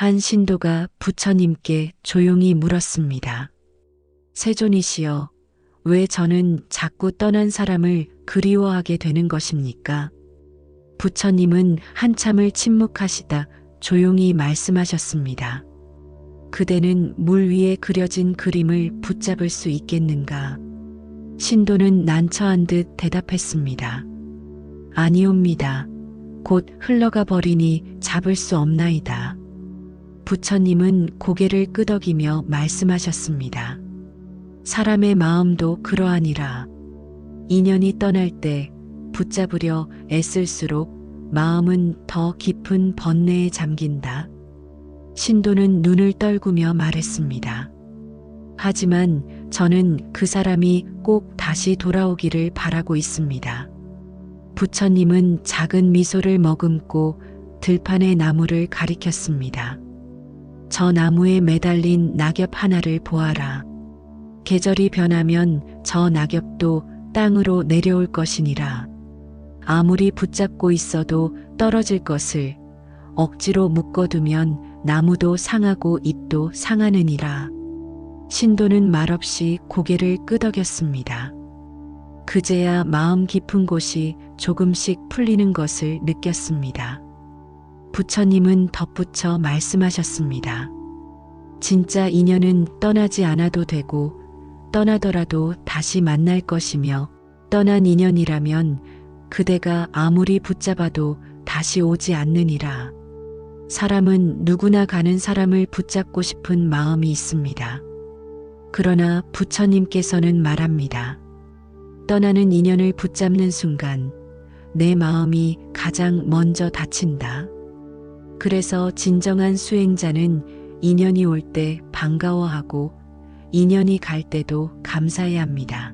한 신도가 부처님께 조용히 물었습니다. 세존이시여, 왜 저는 자꾸 떠난 사람을 그리워하게 되는 것입니까? 부처님은 한참을 침묵하시다 조용히 말씀하셨습니다. 그대는 물 위에 그려진 그림을 붙잡을 수 있겠는가? 신도는 난처한 듯 대답했습니다. 아니옵니다. 곧 흘러가 버리니 잡을 수 없나이다. 부처님은 고개를 끄덕이며 말씀하셨습니다. 사람의 마음도 그러하니라. 인연이 떠날 때 붙잡으려 애쓸수록 마음은 더 깊은 번뇌에 잠긴다. 신도는 눈을 떨구며 말했습니다. 하지만 저는 그 사람이 꼭 다시 돌아오기를 바라고 있습니다. 부처님은 작은 미소를 머금고 들판의 나무를 가리켰습니다. 저 나무에 매달린 낙엽 하나를 보아라. 계절이 변하면 저 낙엽도 땅으로 내려올 것이니라. 아무리 붙잡고 있어도 떨어질 것을 억지로 묶어두면 나무도 상하고 잎도 상하느니라. 신도는 말없이 고개를 끄덕였습니다. 그제야 마음 깊은 곳이 조금씩 풀리는 것을 느꼈습니다. 부처님은 덧붙여 말씀하셨습니다. 진짜 인연은 떠나지 않아도 되고 떠나더라도 다시 만날 것이며 떠난 인연이라면 그대가 아무리 붙잡아도 다시 오지 않느니라. 사람은 누구나 가는 사람을 붙잡고 싶은 마음이 있습니다. 그러나 부처님께서는 말합니다. 떠나는 인연을 붙잡는 순간 내 마음이 가장 먼저 다친다. 그래서 진정한 수행자는 인연이 올 때 반가워하고 인연이 갈 때도 감사해야 합니다.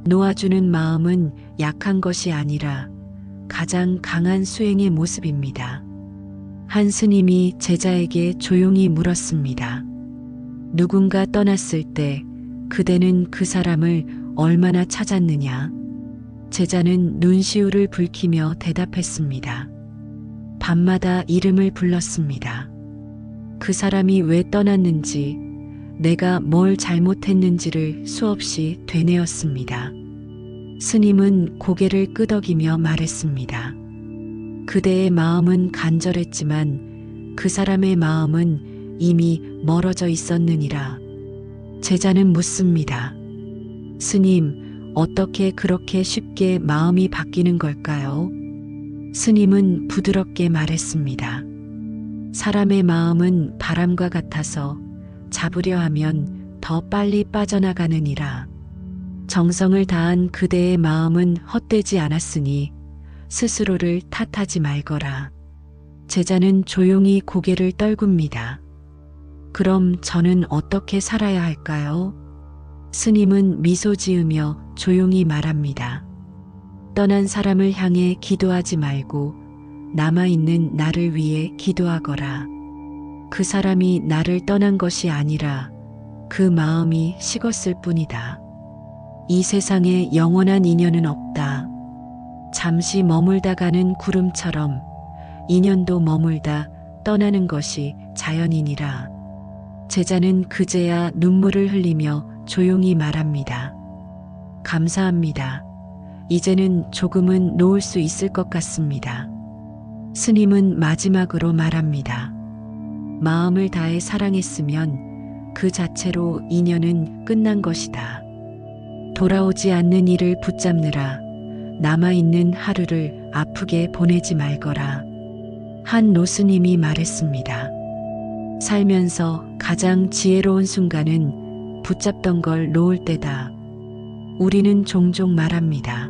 놓아주는 마음은 약한 것이 아니라 가장 강한 수행의 모습입니다. 한 스님이 제자에게 조용히 물었습니다. 누군가 떠났을 때 그대는 그 사람을 얼마나 찾았느냐? 제자는 눈시울을 붉히며 대답했습니다. 밤마다 이름을 불렀습니다. 그 사람이 왜 떠났는지, 내가 뭘 잘못했는지를 수없이 되뇌었습니다. 스님은 고개를 끄덕이며 말했습니다. 그대의 마음은 간절했지만 그 사람의 마음은 이미 멀어져 있었느니라. 제자는 묻습니다. 스님, 어떻게 그렇게 쉽게 마음이 바뀌는 걸까요? 스님은 부드럽게 말했습니다. 사람의 마음은 바람과 같아서 잡으려 하면 더 빨리 빠져나가느니라. 정성을 다한 그대의 마음은 헛되지 않았으니 스스로를 탓하지 말거라. 제자는 조용히 고개를 떨굽니다. 그럼 저는 어떻게 살아야 할까요? 스님은 미소 지으며 조용히 말합니다. 떠난 사람을 향해 기도하지 말고 남아있는 나를 위해 기도하거라. 그 사람이 나를 떠난 것이 아니라 그 마음이 식었을 뿐이다. 이 세상에 영원한 인연은 없다. 잠시 머물다 가는 구름처럼 인연도 머물다 떠나는 것이 자연이니라. 제자는 그제야 눈물을 흘리며 조용히 말합니다. 감사합니다. 이제는 조금은 놓을 수 있을 것 같습니다. 스님은 마지막으로 말합니다. 마음을 다해 사랑했으면 그 자체로 인연은 끝난 것이다. 돌아오지 않는 이를 붙잡느라 남아있는 하루를 아프게 보내지 말거라. 한 노스님이 말했습니다. 살면서 가장 지혜로운 순간은 붙잡던 걸 놓을 때다. 우리는 종종 말합니다.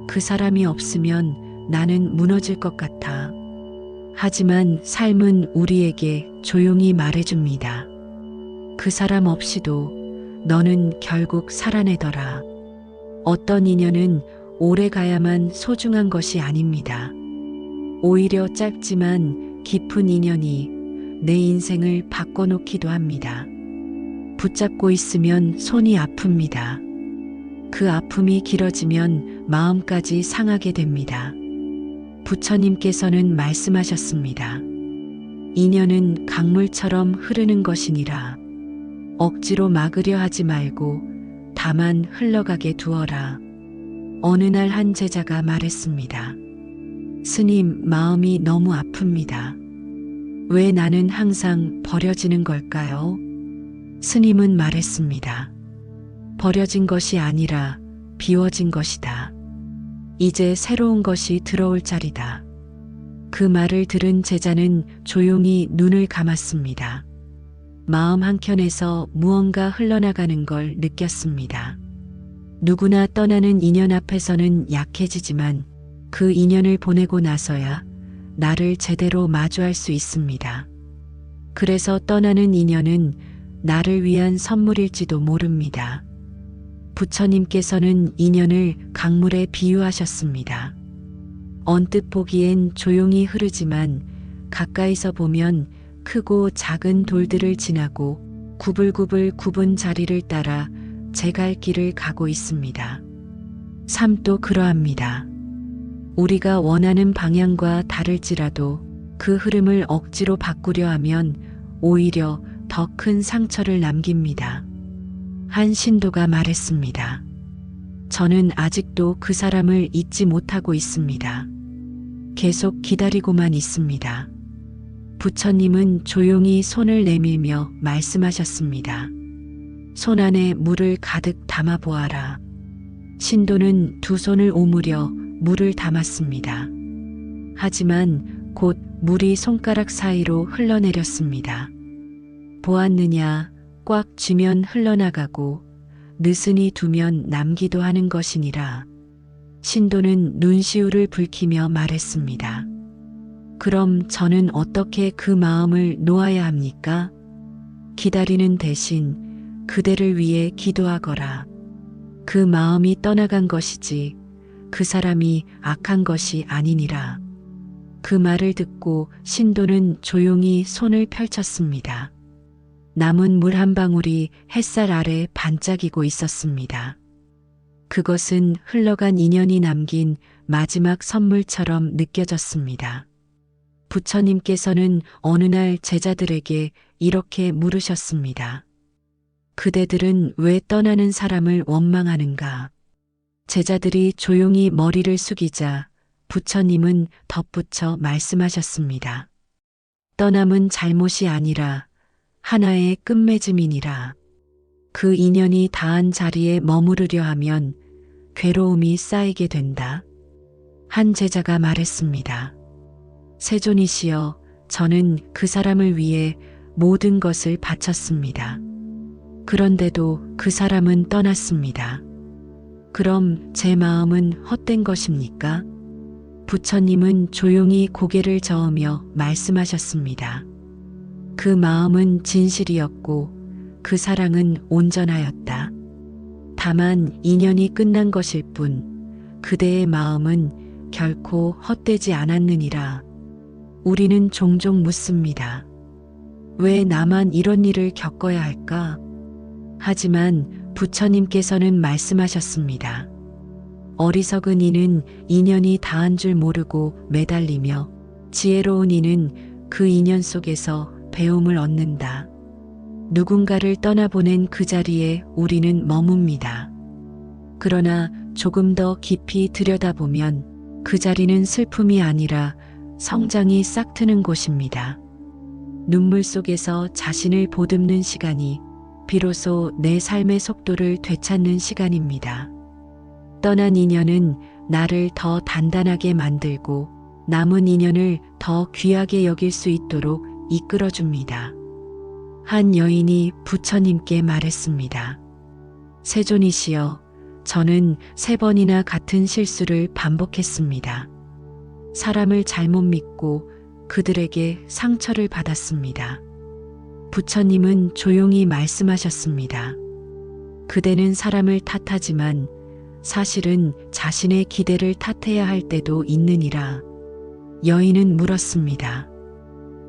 그 사람이 없으면 나는 무너질 것 같아. 하지만 삶은 우리에게 조용히 말해줍니다. 그 사람 없이도 너는 결국 살아내더라. 어떤 인연은 오래 가야만 소중한 것이 아닙니다. 오히려 짧지만 깊은 인연이 내 인생을 바꿔놓기도 합니다. 붙잡고 있으면 손이 아픕니다. 그 아픔이 길어지면 마음까지 상하게 됩니다. 부처님께서는 말씀하셨습니다. 인연은 강물처럼 흐르는 것이니라. 억지로 막으려 하지 말고 다만 흘러가게 두어라. 어느 날 한 제자가 말했습니다. 스님, 마음이 너무 아픕니다. 왜 나는 항상 버려지는 걸까요? 스님은 말했습니다. 버려진 것이 아니라 비워진 것이다. 이제 새로운 것이 들어올 자리다. 그 말을 들은 제자는 조용히 눈을 감았습니다. 마음 한켠에서 무언가 흘러나가는 걸 느꼈습니다. 누구나 떠나는 인연 앞에서는 약해지지만 그 인연을 보내고 나서야 나를 제대로 마주할 수 있습니다. 그래서 떠나는 인연은 나를 위한 선물일지도 모릅니다. 부처님께서는 인연을 강물에 비유하셨습니다. 언뜻 보기엔 조용히 흐르지만 가까이서 보면 크고 작은 돌들을 지나고 구불구불 굽은 자리를 따라 제 갈 길을 가고 있습니다. 삶도 그러합니다. 우리가 원하는 방향과 다를지라도 그 흐름을 억지로 바꾸려 하면 오히려 더 큰 상처를 남깁니다. 한 신도가 말했습니다. 저는 아직도 그 사람을 잊지 못하고 있습니다. 계속 기다리고만 있습니다. 부처님은 조용히 손을 내밀며 말씀하셨습니다. 손 안에 물을 가득 담아 보아라. 신도는 두 손을 오므려 물을 담았습니다. 하지만 곧 물이 손가락 사이로 흘러내렸습니다. 보았느냐, 꽉 쥐면 흘러나가고 느슨히 두면 남기도 하는 것이니라. 신도는 눈시울을 붉히며 말했습니다. 그럼 저는 어떻게 그 마음을 놓아야 합니까? 기다리는 대신 그대를 위해 기도하거라. 그 마음이 떠나간 것이지 그 사람이 악한 것이 아니니라. 그 말을 듣고 신도는 조용히 손을 펼쳤습니다. 남은 물 한 방울이 햇살 아래 반짝이고 있었습니다. 그것은 흘러간 인연이 남긴 마지막 선물처럼 느껴졌습니다. 부처님께서는 어느 날 제자들에게 이렇게 물으셨습니다. 그대들은 왜 떠나는 사람을 원망하는가? 제자들이 조용히 머리를 숙이자 부처님은 덧붙여 말씀하셨습니다. 떠남은 잘못이 아니라 하나의 끝맺음이니라. 그 인연이 닿은 자리에 머무르려 하면 괴로움이 쌓이게 된다. 한 제자가 말했습니다. 세존이시여, 저는 그 사람을 위해 모든 것을 바쳤습니다. 그런데도 그 사람은 떠났습니다. 그럼 제 마음은 헛된 것입니까? 부처님은 조용히 고개를 저으며 말씀하셨습니다. 그 마음은 진실이었고 그 사랑은 온전하였다. 다만 인연이 끝난 것일 뿐 그대의 마음은 결코 헛되지 않았느니라. 우리는 종종 묻습니다. 왜 나만 이런 일을 겪어야 할까? 하지만 부처님께서는 말씀하셨습니다. 어리석은 이는 인연이 닿은 줄 모르고 매달리며 지혜로운 이는 그 인연 속에서 배움을 얻는다. 누군가를 떠나보낸 그 자리에 우리는 머뭅니다. 그러나 조금 더 깊이 들여다보면 그 자리는 슬픔이 아니라 성장이 싹트는 곳입니다. 눈물 속에서 자신을 보듬는 시간이 비로소 내 삶의 속도를 되찾는 시간입니다. 떠난 인연은 나를 더 단단하게 만들고 남은 인연을 더 귀하게 여길 수 있도록 이끌어줍니다. 한 여인이 부처님께 말했습니다. 세존이시여, 저는 3번이나 같은 실수를 반복했습니다. 사람을 잘못 믿고 그들에게 상처를 받았습니다. 부처님은 조용히 말씀하셨습니다. 그대는 사람을 탓하지만 사실은 자신의 기대를 탓해야 할 때도 있느니라. 여인은 물었습니다.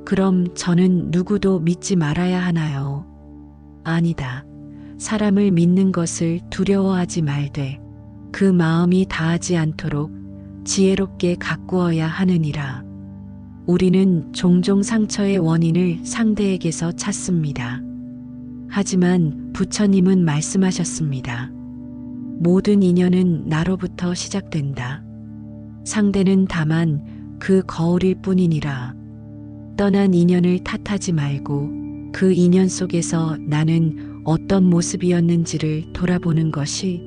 그럼 저는 누구도 믿지 말아야 하나요? 아니다. 사람을 믿는 것을 두려워하지 말되 그 마음이 다하지 않도록 지혜롭게 가꾸어야 하느니라. 우리는 종종 상처의 원인을 상대에게서 찾습니다. 하지만 부처님은 말씀하셨습니다. 모든 인연은 나로부터 시작된다. 상대는 다만 그 거울일 뿐이니라. 떠난 인연을 탓하지 말고 그 인연 속에서 나는 어떤 모습이었는지를 돌아보는 것이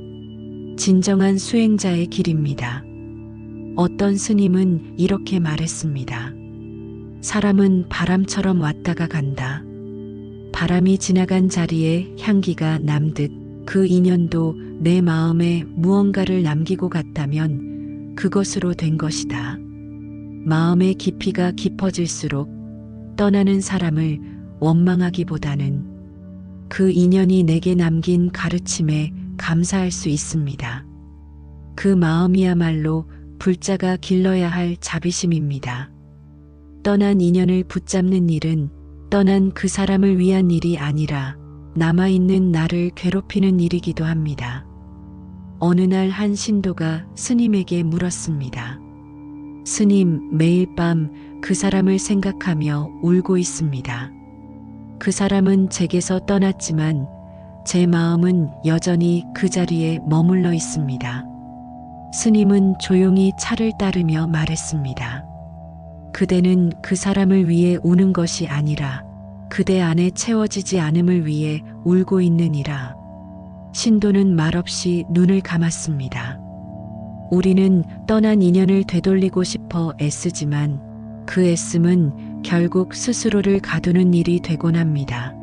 진정한 수행자의 길입니다. 어떤 스님은 이렇게 말했습니다. 사람은 바람처럼 왔다가 간다. 바람이 지나간 자리에 향기가 남듯 그 인연도 내 마음에 무언가를 남기고 갔다면 그것으로 된 것이다. 마음의 깊이가 깊어질수록 떠나는 사람을 원망하기보다는 그 인연이 내게 남긴 가르침에 감사할 수 있습니다. 그 마음이야말로 불자가 길러야 할 자비심입니다. 떠난 인연을 붙잡는 일은 떠난 그 사람을 위한 일이 아니라 남아있는 나를 괴롭히는 일이기도 합니다. 어느 날 한 신도가 스님에게 물었습니다. 스님, 매일 밤 그 사람을 생각하며 울고 있습니다. 그 사람은 제게서 떠났지만 제 마음은 여전히 그 자리에 머물러 있습니다. 스님은 조용히 차를 따르며 말했습니다. 그대는 그 사람을 위해 우는 것이 아니라 그대 안에 채워지지 않음을 위해 울고 있느니라. 신도는 말없이 눈을 감았습니다. 우리는 떠난 인연을 되돌리고 싶어 애쓰지만 그 애씀은 결국 스스로를 가두는 일이 되곤 합니다.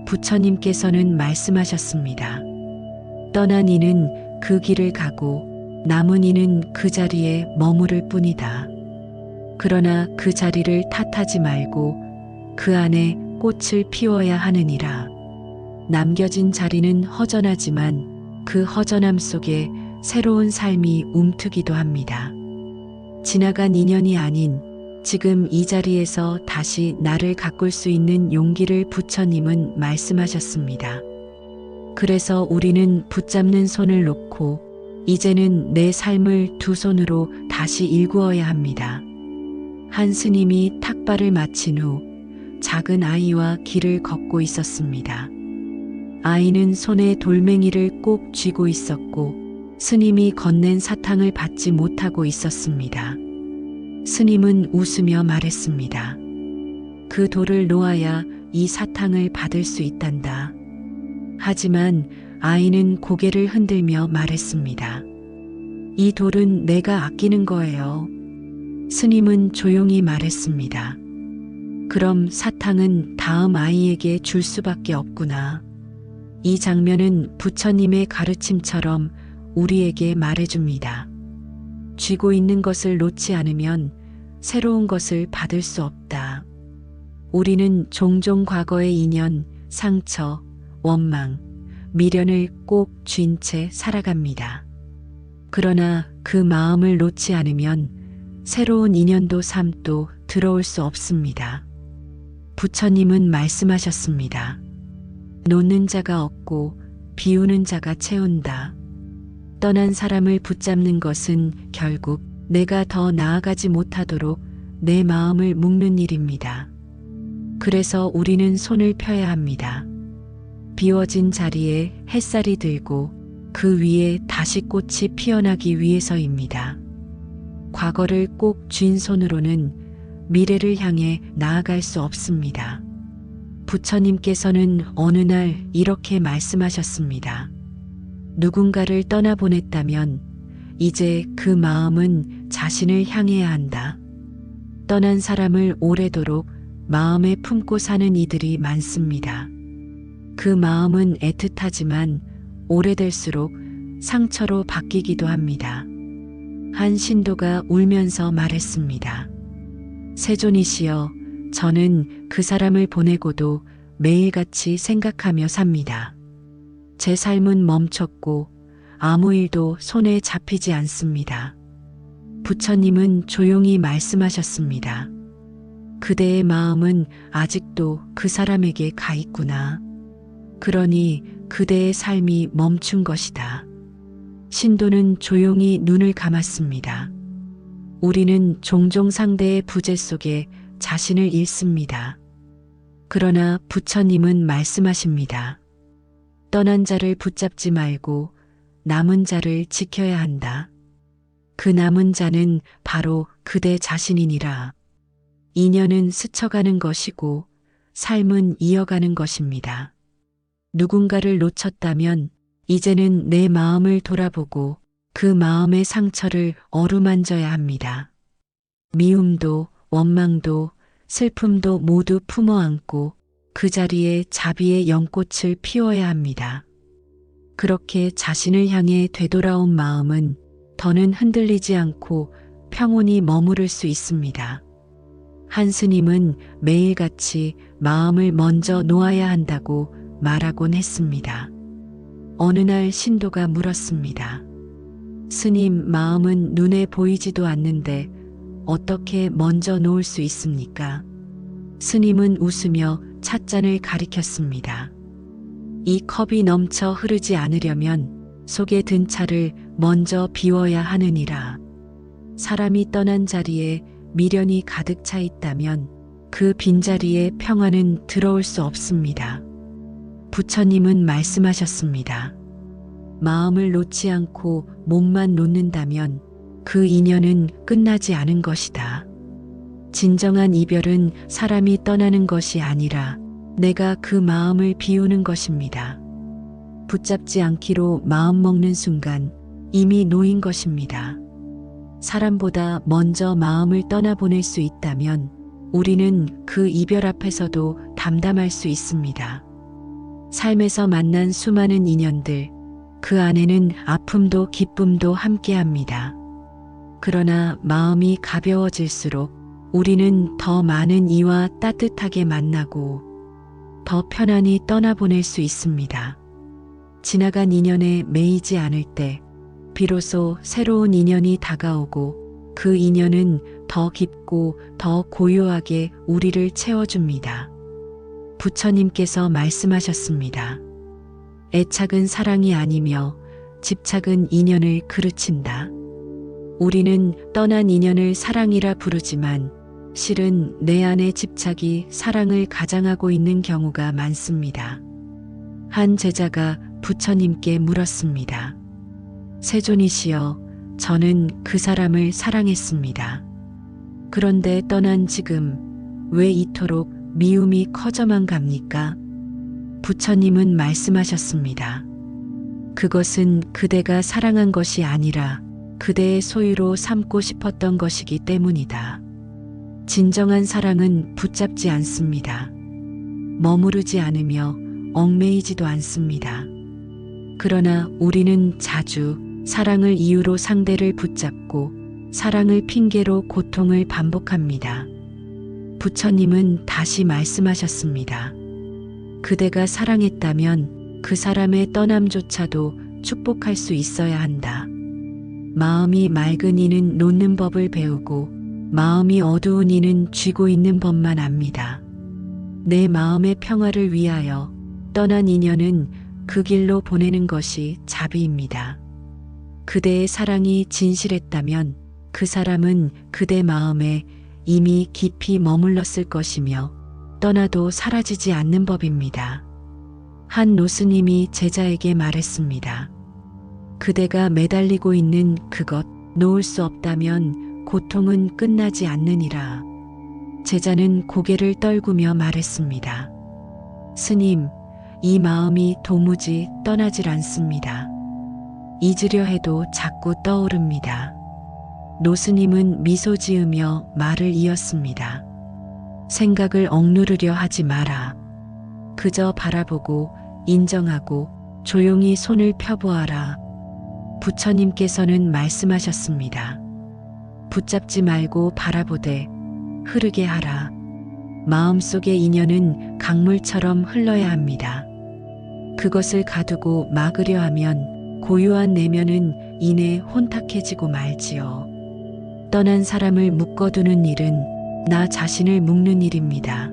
부처님께서는 말씀하셨습니다. 떠난 이는 그 길을 가고 남은 이는 그 자리에 머무를 뿐이다. 그러나 그 자리를 탓하지 말고 그 안에 꽃을 피워야 하느니라. 남겨진 자리는 허전하지만 그 허전함 속에 새로운 삶이 움트기도 합니다. 지나간 인연이 아닌 지금 이 자리에서 다시 나를 가꿀 수 있는 용기를 부처님은 말씀하셨습니다. 그래서 우리는 붙잡는 손을 놓고 이제는 내 삶을 두 손으로 다시 일구어야 합니다. 한 스님이 탁발을 마친 후 작은 아이와 길을 걷고 있었습니다. 아이는 손에 돌멩이를 꼭 쥐고 있었고 스님이 건넨 사탕을 받지 못하고 있었습니다. 스님은 웃으며 말했습니다. 그 돌을 놓아야 이 사탕을 받을 수 있단다. 하지만 아이는 고개를 흔들며 말했습니다. 이 돌은 내가 아끼는 거예요. 스님은 조용히 말했습니다. 그럼 사탕은 다음 아이에게 줄 수밖에 없구나. 이 장면은 부처님의 가르침처럼 우리에게 말해줍니다. 쥐고 있는 것을 놓지 않으면 새로운 것을 받을 수 없다. 우리는 종종 과거의 인연, 상처, 원망, 미련을 꼭 쥔 채 살아갑니다. 그러나 그 마음을 놓지 않으면 새로운 인연도 삶도 들어올 수 없습니다. 부처님은 말씀하셨습니다. 놓는 자가 없고 비우는 자가 채운다. 떠난 사람을 붙잡는 것은 결국 내가 더 나아가지 못하도록 내 마음을 묶는 일입니다. 그래서 우리는 손을 펴야 합니다. 비워진 자리에 햇살이 들고 그 위에 다시 꽃이 피어나기 위해서입니다. 과거를 꼭 쥔 손으로는 미래를 향해 나아갈 수 없습니다. 부처님께서는 어느 날 이렇게 말씀하셨습니다. 누군가를 떠나보냈다면 이제 그 마음은 자신을 향해야 한다. 떠난 사람을 오래도록 마음에 품고 사는 이들이 많습니다. 그 마음은 애틋하지만 오래될수록 상처로 바뀌기도 합니다. 한 신도가 울면서 말했습니다. 세존이시여, 저는 그 사람을 보내고도 매일같이 생각하며 삽니다. 제 삶은 멈췄고 아무 일도 손에 잡히지 않습니다. 부처님은 조용히 말씀하셨습니다. 그대의 마음은 아직도 그 사람에게 가 있구나. 그러니 그대의 삶이 멈춘 것이다. 신도는 조용히 눈을 감았습니다. 우리는 종종 상대의 부재 속에 자신을 잃습니다. 그러나 부처님은 말씀하십니다. 떠난 자를 붙잡지 말고 남은 자를 지켜야 한다. 그 남은 자는 바로 그대 자신이니라. 인연은 스쳐가는 것이고 삶은 이어가는 것입니다. 누군가를 놓쳤다면 이제는 내 마음을 돌아보고 그 마음의 상처를 어루만져야 합니다. 미움도 원망도 슬픔도 모두 품어안고 그 자리에 자비의 연꽃을 피워야 합니다. 그렇게 자신을 향해 되돌아온 마음은 더는 흔들리지 않고 평온히 머무를 수 있습니다. 한 스님은 매일같이 마음을 먼저 놓아야 한다고 말하곤 했습니다. 어느 날 신도가 물었습니다. 스님, 마음은 눈에 보이지도 않는데 어떻게 먼저 놓을 수 있습니까? 스님은 웃으며 찻잔을 가리켰습니다. 이 컵이 넘쳐 흐르지 않으려면 속에 든 차를 먼저 비워야 하느니라. 사람이 떠난 자리에 미련이 가득 차 있다면 그 빈자리에 평화는 들어올 수 없습니다. 부처님은 말씀하셨습니다. 마음을 놓지 않고 몸만 놓는다면 그 인연은 끝나지 않은 것이다. 진정한 이별은 사람이 떠나는 것이 아니라 내가 그 마음을 비우는 것입니다. 붙잡지 않기로 마음먹는 순간 이미 놓인 것입니다. 사람보다 먼저 마음을 떠나보낼 수 있다면 우리는 그 이별 앞에서도 담담할 수 있습니다. 삶에서 만난 수많은 인연들, 그 안에는 아픔도 기쁨도 함께합니다. 그러나 마음이 가벼워질수록 우리는 더 많은 이와 따뜻하게 만나고 더 편안히 떠나보낼 수 있습니다. 지나간 인연에 매이지 않을 때 비로소 새로운 인연이 다가오고 그 인연은 더 깊고 더 고요하게 우리를 채워줍니다. 부처님께서 말씀하셨습니다. 애착은 사랑이 아니며 집착은 인연을 그르친다. 우리는 떠난 인연을 사랑이라 부르지만 실은 내 안의 집착이 사랑을 가장하고 있는 경우가 많습니다. 한 제자가 부처님께 물었습니다. 세존이시여, 저는 그 사람을 사랑했습니다. 그런데 떠난 지금 왜 이토록 미움이 커져만 갑니까? 부처님은 말씀하셨습니다. 그것은 그대가 사랑한 것이 아니라 그대의 소유로 삼고 싶었던 것이기 때문이다. 진정한 사랑은 붙잡지 않습니다. 머무르지 않으며 얽매이지도 않습니다. 그러나 우리는 자주 사랑을 이유로 상대를 붙잡고 사랑을 핑계로 고통을 반복합니다. 부처님은 다시 말씀하셨습니다. 그대가 사랑했다면 그 사람의 떠남조차도 축복할 수 있어야 한다. 마음이 맑은 이는 놓는 법을 배우고 마음이 어두운 이는 쥐고 있는 법만 압니다. 내 마음의 평화를 위하여 떠난 인연은 그 길로 보내는 것이 자비입니다. 그대의 사랑이 진실했다면 그 사람은 그대 마음에 이미 깊이 머물렀을 것이며 떠나도 사라지지 않는 법입니다. 한 노스님이 제자에게 말했습니다. 그대가 매달리고 있는 그것 놓을 수 없다면 고통은 끝나지 않느니라. 제자는 고개를 떨구며 말했습니다. 스님, 이 마음이 도무지 떠나질 않습니다. 잊으려 해도 자꾸 떠오릅니다. 노스님은 미소 지으며 말을 이었습니다. 생각을 억누르려 하지 마라. 그저 바라보고 인정하고 조용히 손을 펴보아라. 부처님께서는 말씀하셨습니다. 붙잡지 말고 바라보되 흐르게 하라. 마음속의 인연은 강물처럼 흘러야 합니다. 그것을 가두고 막으려 하면 고요한 내면은 이내 혼탁해지고 말지요. 떠난 사람을 묶어두는 일은 나 자신을 묶는 일입니다.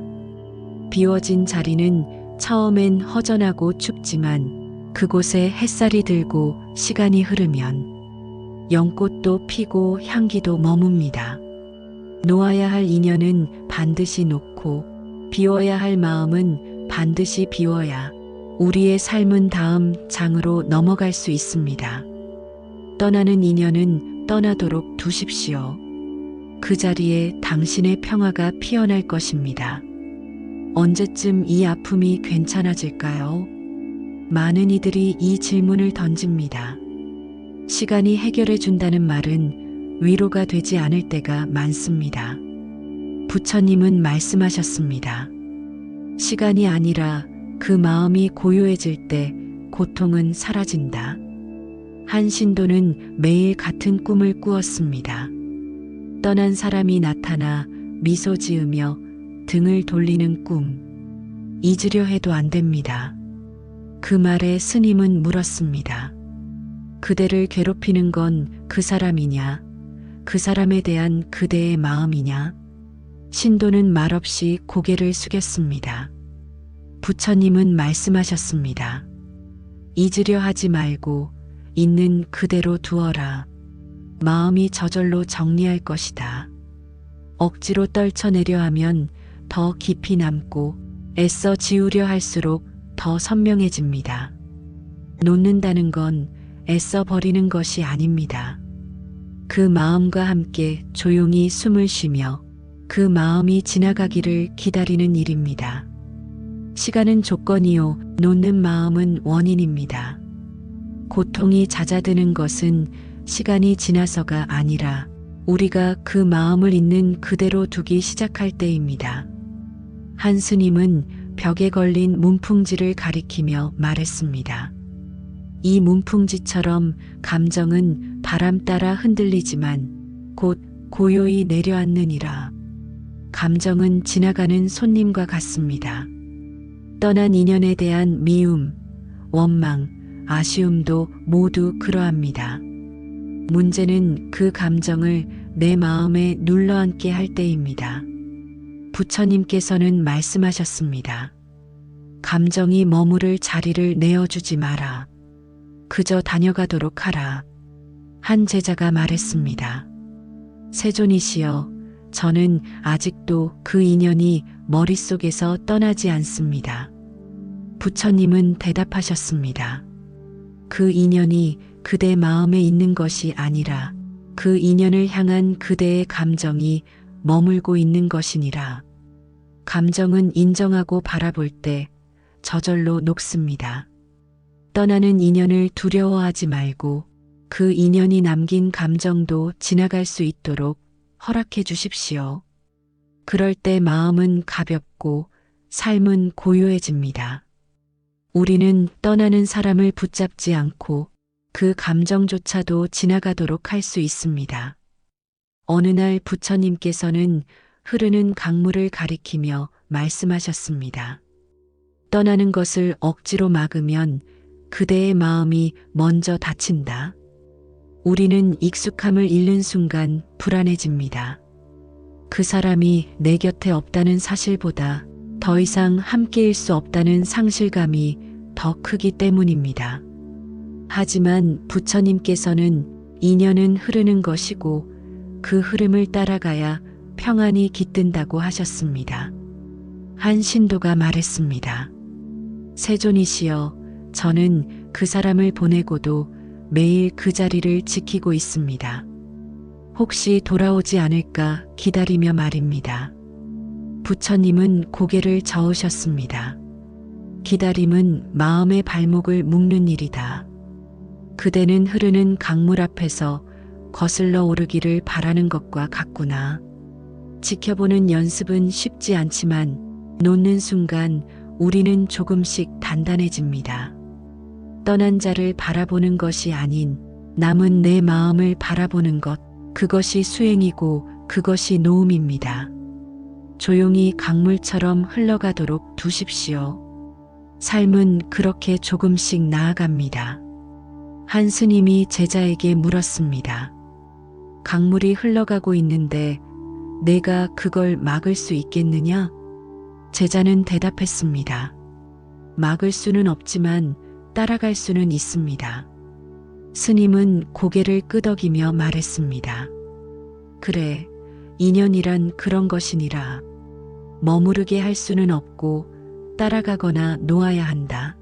비워진 자리는 처음엔 허전하고 춥지만 그곳에 햇살이 들고 시간이 흐르면 연꽃도 피고 향기도 머뭅니다. 놓아야 할 인연은 반드시 놓고 비워야 할 마음은 반드시 비워야 우리의 삶은 다음 장으로 넘어갈 수 있습니다. 떠나는 인연은 떠나도록 두십시오. 그 자리에 당신의 평화가 피어날 것입니다. 언제쯤 이 아픔이 괜찮아질까요? 많은 이들이 이 질문을 던집니다. 시간이 해결해 준다는 말은 위로가 되지 않을 때가 많습니다. 부처님은 말씀하셨습니다. 시간이 아니라 그 마음이 고요해질 때 고통은 사라진다. 한 신도는 매일 같은 꿈을 꾸었습니다. 떠난 사람이 나타나 미소 지으며 등을 돌리는 꿈. 잊으려 해도 안 됩니다. 그 말에 스님은 물었습니다. 그대를 괴롭히는 건 그 사람이냐? 그 사람에 대한 그대의 마음이냐? 신도는 말없이 고개를 숙였습니다. 부처님은 말씀하셨습니다. 잊으려 하지 말고 있는 그대로 두어라. 마음이 저절로 정리할 것이다. 억지로 떨쳐내려 하면 더 깊이 남고 애써 지우려 할수록 더 선명해집니다. 놓는다는 건 애써 버리는 것이 아닙니다. 그 마음과 함께 조용히 숨을 쉬며 그 마음이 지나가기를 기다리는 일입니다. 시간은 조건이요, 놓는 마음은 원인입니다. 고통이 잦아드는 것은 시간이 지나서가 아니라 우리가 그 마음을 있는 그대로 두기 시작할 때입니다. 한 스님은 벽에 걸린 문풍지를 가리키며 말했습니다. 이 문풍지처럼 감정은 바람 따라 흔들리지만 곧 고요히 내려앉느니라. 감정은 지나가는 손님과 같습니다. 떠난 인연에 대한 미움, 원망, 아쉬움도 모두 그러합니다. 문제는 그 감정을 내 마음에 눌러앉게 할 때입니다. 부처님께서는 말씀하셨습니다. 감정이 머무를 자리를 내어주지 마라. 그저 다녀가도록 하라. 한 제자가 말했습니다. 세존이시여, 저는 아직도 그 인연이 머릿속에서 떠나지 않습니다. 부처님은 대답하셨습니다. 그 인연이 그대 마음에 있는 것이 아니라 그 인연을 향한 그대의 감정이 머물고 있는 것이니라. 감정은 인정하고 바라볼 때 저절로 녹습니다. 떠나는 인연을 두려워하지 말고 그 인연이 남긴 감정도 지나갈 수 있도록 허락해 주십시오. 그럴 때 마음은 가볍고 삶은 고요해집니다. 우리는 떠나는 사람을 붙잡지 않고 그 감정조차도 지나가도록 할 수 있습니다. 어느 날 부처님께서는 흐르는 강물을 가리키며 말씀하셨습니다. 떠나는 것을 억지로 막으면 그대의 마음이 먼저 다친다. 우리는 익숙함을 잃는 순간 불안해집니다. 그 사람이 내 곁에 없다는 사실보다 더 이상 함께일 수 없다는 상실감이 더 크기 때문입니다. 하지만 부처님께서는 인연은 흐르는 것이고 그 흐름을 따라가야 평안이 깃든다고 하셨습니다. 한 신도가 말했습니다. 세존이시여, 저는 그 사람을 보내고도 매일 그 자리를 지키고 있습니다. 혹시 돌아오지 않을까 기다리며 말입니다. 부처님은 고개를 저으셨습니다. 기다림은 마음의 발목을 묶는 일이다. 그대는 흐르는 강물 앞에서 거슬러 오르기를 바라는 것과 같구나. 지켜보는 연습은 쉽지 않지만 놓는 순간 우리는 조금씩 단단해집니다. 떠난 자를 바라보는 것이 아닌 남은 내 마음을 바라보는 것, 그것이 수행이고 그것이 노음입니다. 조용히 강물처럼 흘러가도록 두십시오. 삶은 그렇게 조금씩 나아갑니다. 한 스님이 제자에게 물었습니다. 강물이 흘러가고 있는데 내가 그걸 막을 수 있겠느냐? 제자는 대답했습니다. 막을 수는 없지만 따라갈 수는 있습니다. 스님은 고개를 끄덕이며 말했습니다. 그래, 인연이란 그런 것이니라. 머무르게 할 수는 없고 따라가거나 놓아야 한다.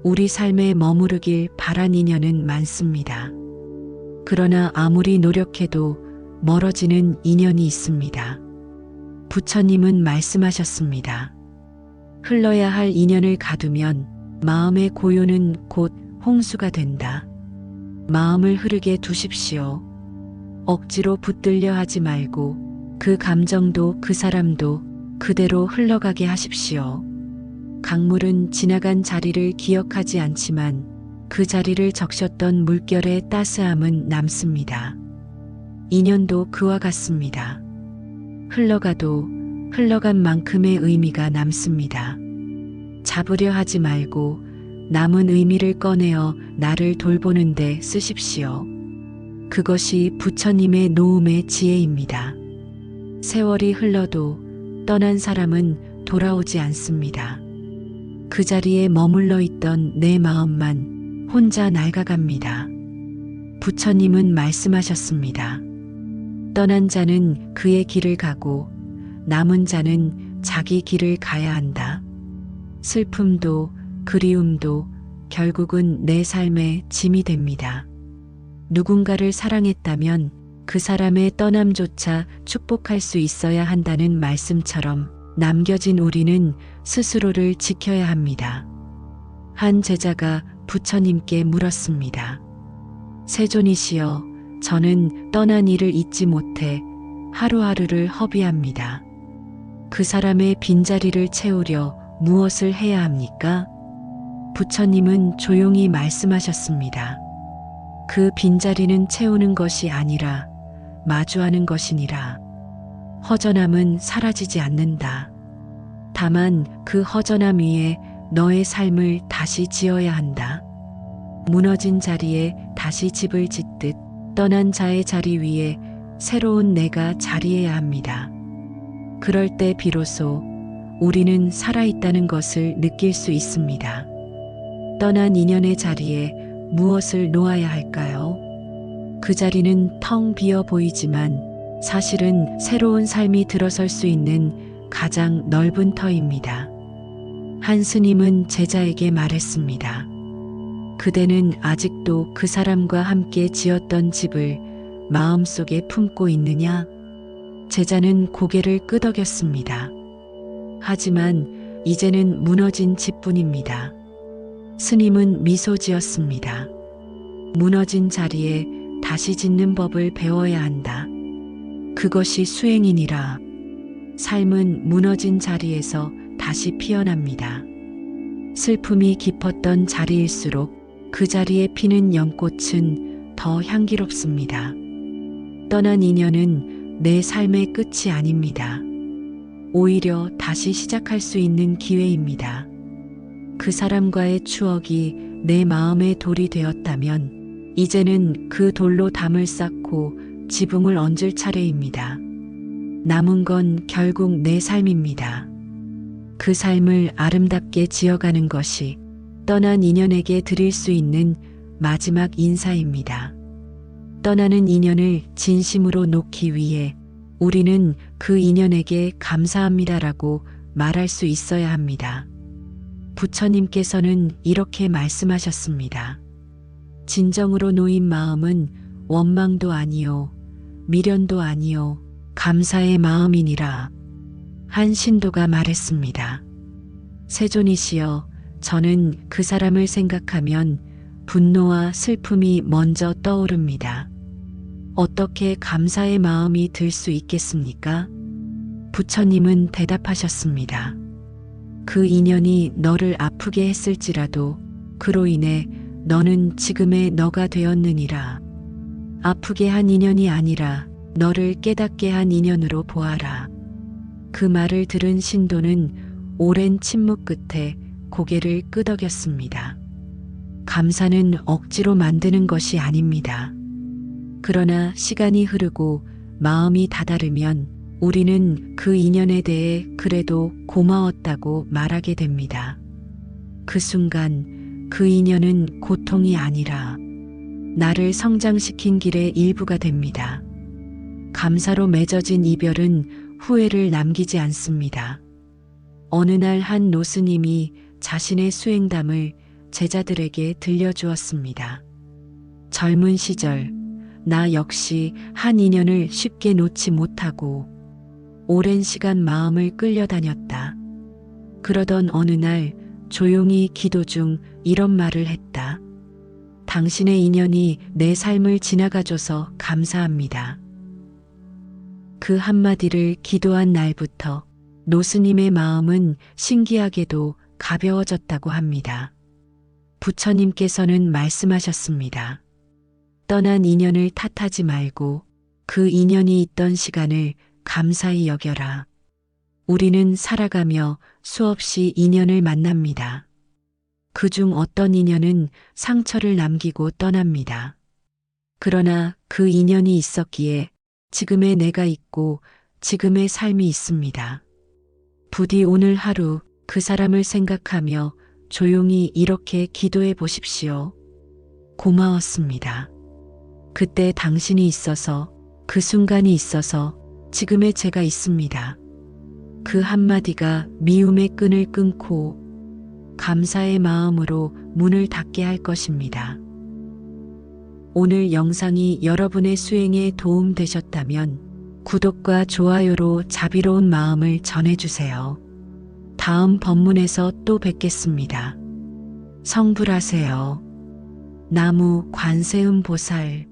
우리 삶에 머무르길 바란 인연은 많습니다. 그러나 아무리 노력해도 멀어지는 인연이 있습니다. 부처님은 말씀하셨습니다. 흘러야 할 인연을 가두면 마음의 고요는 곧 홍수가 된다. 마음을 흐르게 두십시오. 억지로 붙들려 하지 말고 그 감정도 그 사람도 그대로 흘러가게 하십시오. 강물은 지나간 자리를 기억하지 않지만 그 자리를 적셨던 물결의 따스함은 남습니다. 인연도 그와 같습니다. 흘러가도 흘러간 만큼의 의미가 남습니다. 잡으려 하지 말고 남은 의미를 꺼내어 나를 돌보는 데 쓰십시오. 그것이 부처님의 노음의 지혜입니다. 세월이 흘러도 떠난 사람은 돌아오지 않습니다. 그 자리에 머물러 있던 내 마음만 혼자 낡아갑니다. 부처님은 말씀하셨습니다. 떠난 자는 그의 길을 가고 남은 자는 자기 길을 가야 한다. 슬픔도 그리움도 결국은 내 삶의 짐이 됩니다. 누군가를 사랑했다면 그 사람의 떠남조차 축복할 수 있어야 한다는 말씀처럼 남겨진 우리는 스스로를 지켜야 합니다. 한 제자가 부처님께 물었습니다. 세존이시여, 저는 떠난 이를 잊지 못해 하루하루를 허비합니다. 그 사람의 빈자리를 채우려 무엇을 해야 합니까? 부처님은 조용히 말씀하셨습니다. 그 빈자리는 채우는 것이 아니라 마주하는 것이니라. 허전함은 사라지지 않는다. 다만 그 허전함 위에 너의 삶을 다시 지어야 한다. 무너진 자리에 다시 집을 짓듯 떠난 자의 자리 위에 새로운 내가 자리해야 합니다. 그럴 때 비로소 우리는 살아있다는 것을 느낄 수 있습니다. 떠난 인연의 자리에 무엇을 놓아야 할까요? 그 자리는 텅 비어 보이지만 사실은 새로운 삶이 들어설 수 있는 가장 넓은 터입니다. 한 스님은 제자에게 말했습니다. 그대는 아직도 그 사람과 함께 지었던 집을 마음속에 품고 있느냐? 제자는 고개를 끄덕였습니다. 하지만 이제는 무너진 집뿐입니다. 스님은 미소 지었습니다. 무너진 자리에 다시 짓는 법을 배워야 한다. 그것이 수행이니라. 삶은 무너진 자리에서 다시 피어납니다. 슬픔이 깊었던 자리일수록 그 자리에 피는 연꽃은 더 향기롭습니다. 떠난 인연은 내 삶의 끝이 아닙니다. 오히려 다시 시작할 수 있는 기회입니다. 그 사람과의 추억이 내 마음의 돌이 되었다면 이제는 그 돌로 담을 쌓고 지붕을 얹을 차례입니다. 남은 건 결국 내 삶입니다. 그 삶을 아름답게 지어가는 것이 떠난 인연에게 드릴 수 있는 마지막 인사입니다. 떠나는 인연을 진심으로 놓기 위해 우리는 그 인연에게 감사합니다라고 말할 수 있어야 합니다. 부처님께서는 이렇게 말씀하셨습니다. 진정으로 놓인 마음은 원망도 아니요, 미련도 아니요, 감사의 마음이니라. 한 신도가 말했습니다. 세존이시여, 저는 그 사람을 생각하면 분노와 슬픔이 먼저 떠오릅니다. 어떻게 감사의 마음이 들 수 있겠습니까? 부처님은 대답하셨습니다. 그 인연이 너를 아프게 했을지라도 그로 인해 너는 지금의 너가 되었느니라. 아프게 한 인연이 아니라 너를 깨닫게 한 인연으로 보아라. 그 말을 들은 신도는 오랜 침묵 끝에 고개를 끄덕였습니다. 감사는 억지로 만드는 것이 아닙니다. 그러나 시간이 흐르고 마음이 다다르면 우리는 그 인연에 대해 그래도 고마웠다고 말하게 됩니다. 그 순간 그 인연은 고통이 아니라 나를 성장시킨 길의 일부가 됩니다. 감사로 맺어진 이별은 후회를 남기지 않습니다. 어느 날 한 노스님이 자신의 수행담을 제자들에게 들려주었습니다. 젊은 시절, 나 역시 한 인연을 쉽게 놓지 못하고 오랜 시간 마음을 끌려다녔다. 그러던 어느 날 조용히 기도 중 이런 말을 했다. 당신의 인연이 내 삶을 지나가줘서 감사합니다. 그 한마디를 기도한 날부터 노스님의 마음은 신기하게도 가벼워졌다고 합니다. 부처님께서는 말씀하셨습니다. 떠난 인연을 탓하지 말고 그 인연이 있던 시간을 감사히 여겨라. 우리는 살아가며 수없이 인연을 만납니다. 그중 어떤 인연은 상처를 남기고 떠납니다. 그러나 그 인연이 있었기에 지금의 내가 있고 지금의 삶이 있습니다. 부디 오늘 하루 그 사람을 생각하며 조용히 이렇게 기도해 보십시오. 고마웠습니다. 그때 당신이 있어서, 그 순간이 있어서 지금의 제가 있습니다. 그 한마디가 미움의 끈을 끊고 감사의 마음으로 문을 닫게 할 것입니다. 오늘 영상이 여러분의 수행에 도움 되셨다면 구독과 좋아요로 자비로운 마음을 전해주세요. 다음 법문에서 또 뵙겠습니다. 성불하세요. 나무 관세음보살